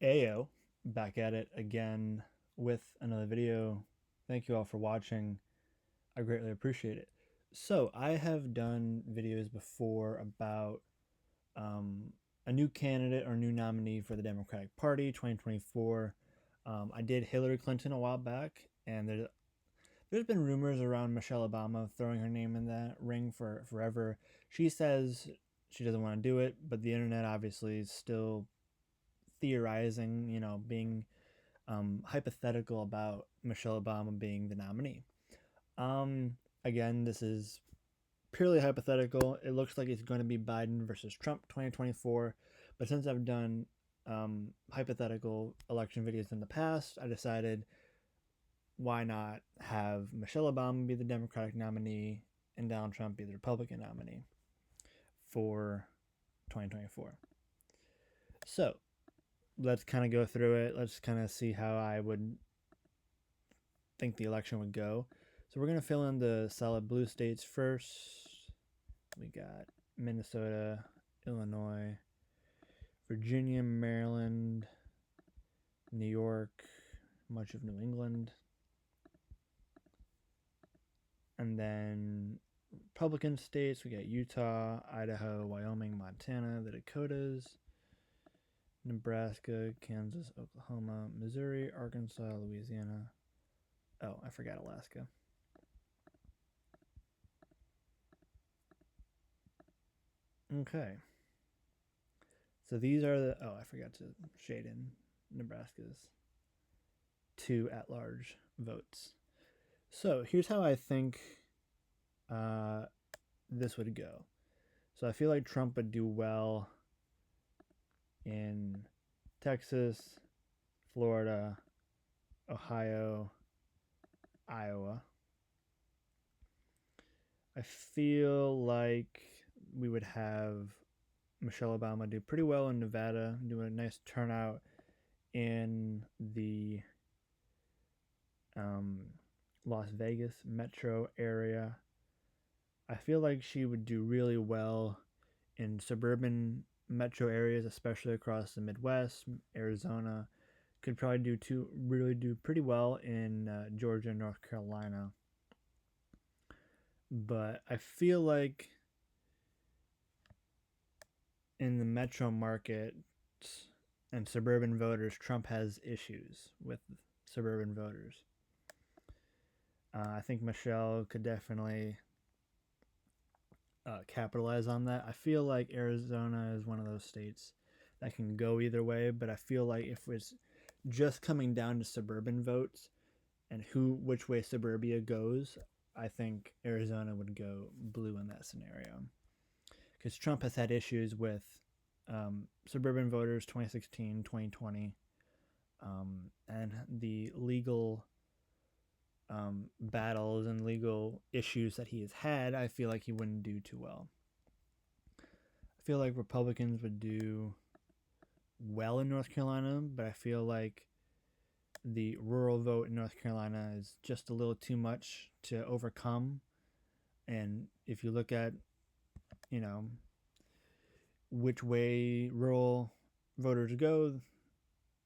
Ayo, back at it again with another video. Thank you all for watching. I greatly appreciate it. So, I have done videos before about um, a new candidate or new nominee for the Democratic Party 2024. I did Hillary Clinton a while back, and there's been rumors around Michelle Obama throwing her name in that ring for forever. She says she doesn't want to do it, but the internet obviously is still theorizing, being hypothetical about Michelle Obama being the nominee. Um, Again, this is purely hypothetical. It looks like it's going to be Biden versus Trump 2024. But since I've done hypothetical election videos in the past, I decided why not have Michelle Obama be the Democratic nominee and Donald Trump be the Republican nominee for 2024. So let's kind of go through it. Let's kind of see how I would think the election would go. So we're going to fill in the solid blue states first. We got Minnesota, Illinois, Virginia, Maryland, New York, much of New England. And then Republican states, we got Utah, Idaho, Wyoming, Montana, the Dakotas, Nebraska, Kansas, Oklahoma, Missouri, Arkansas, Louisiana. Oh, I forgot Alaska. Okay. So these are the. Oh, I forgot to shade in Nebraska's two at large votes. So here's how I think uh, this would go. So I feel like Trump would do well in Texas, Florida, Ohio, Iowa. I feel like we would have Michelle Obama do pretty well in Nevada, do a nice turnout in the um, Las Vegas metro area. I feel like she would do really well in suburban metro areas, especially across the Midwest. Arizona could probably really do pretty well in Georgia, North Carolina. But I feel like in the metro market and suburban voters, Trump has issues with suburban voters. I think Michelle could definitely capitalize on that. I feel like Arizona is one of those states that can go either way, but I feel like if it's just coming down to suburban votes and which way suburbia goes, I think Arizona would go blue in that scenario because Trump has had issues with suburban voters 2016, 2020, and the legal battles and legal issues that he has had. I feel like he wouldn't do too well. I feel like Republicans would do well in North Carolina, but I feel like the rural vote in North Carolina is just a little too much to overcome. And if you look at, you know, which way rural voters go,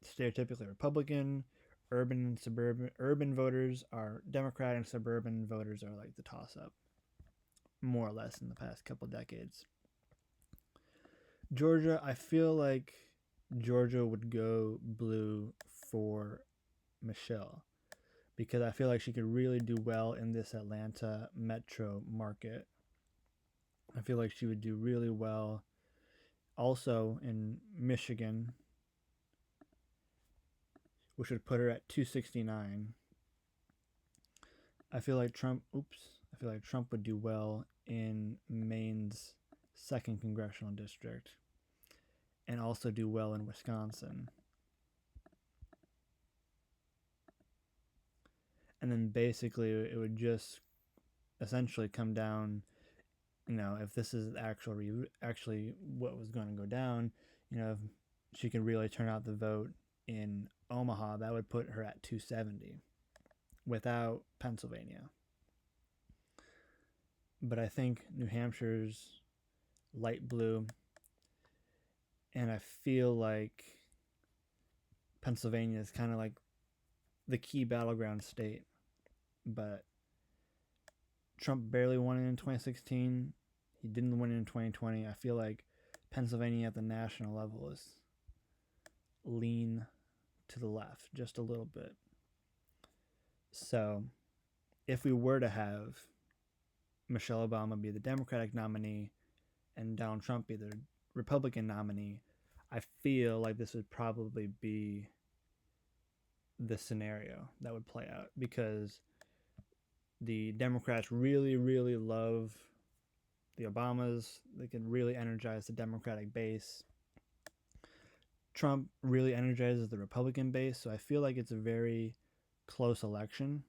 stereotypically Republican. Urban voters are Democrat, and suburban voters are like the toss up, more or less in the past couple decades. Georgia, I feel like Georgia would go blue for Michelle because I feel like she could really do well in this Atlanta metro market. I feel like she would do really well also in Michigan, which would put her at 269. I feel like Trump would do well in Maine's second congressional district and also do well in Wisconsin. And then basically it would just essentially come down, if this is actually what was going to go down, if she can really turn out the vote in Omaha, that would put her at 270 without Pennsylvania. But I think New Hampshire's light blue, and I feel like Pennsylvania is kind of like the key battleground state, but Trump barely won it in 2016. He didn't win it in 2020. I feel like Pennsylvania at the national level is lean to the left just a little bit. So if we were to have Michelle Obama be the Democratic nominee and Donald Trump be the Republican nominee, I feel like this would probably be the scenario that would play out, because the Democrats really, really love the Obamas. They can really energize the Democratic base. Trump really energizes the Republican base, so I feel like it's a very close election.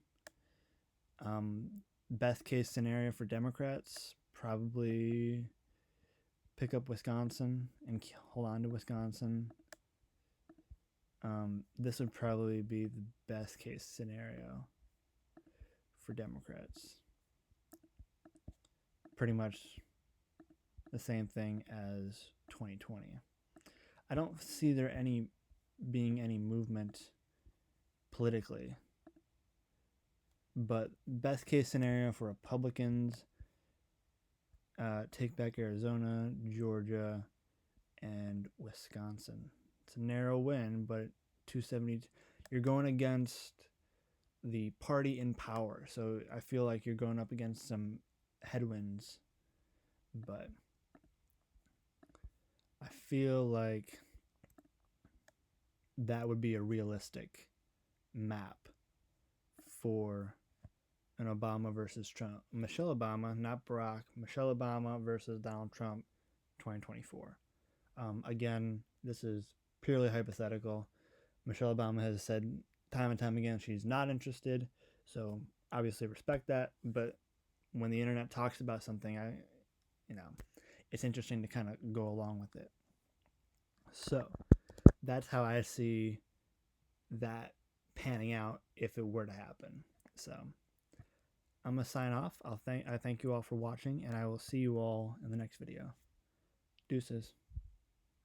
Best case scenario for Democrats, probably pick up Wisconsin and hold on to Wisconsin. This would probably be the best case scenario for Democrats. Pretty much the same thing as 2020. I don't see there being any movement politically, but best case scenario for Republicans, take back Arizona, Georgia, and Wisconsin. It's a narrow win, but 270. You're going against the party in power, so I feel like you're going up against some headwinds, but I feel like that would be a realistic map for an Obama versus Trump. Michelle Obama, not Barack. Michelle Obama versus Donald Trump, 2024. Again, this is purely hypothetical. Michelle Obama has said time and time again she's not interested, so obviously respect that. But when the internet talks about something, it's interesting to kind of go along with it. So that's how I see that panning out if it were to happen. So I'm gonna sign off. I thank you all for watching, and I will see you all in the next video. Deuces.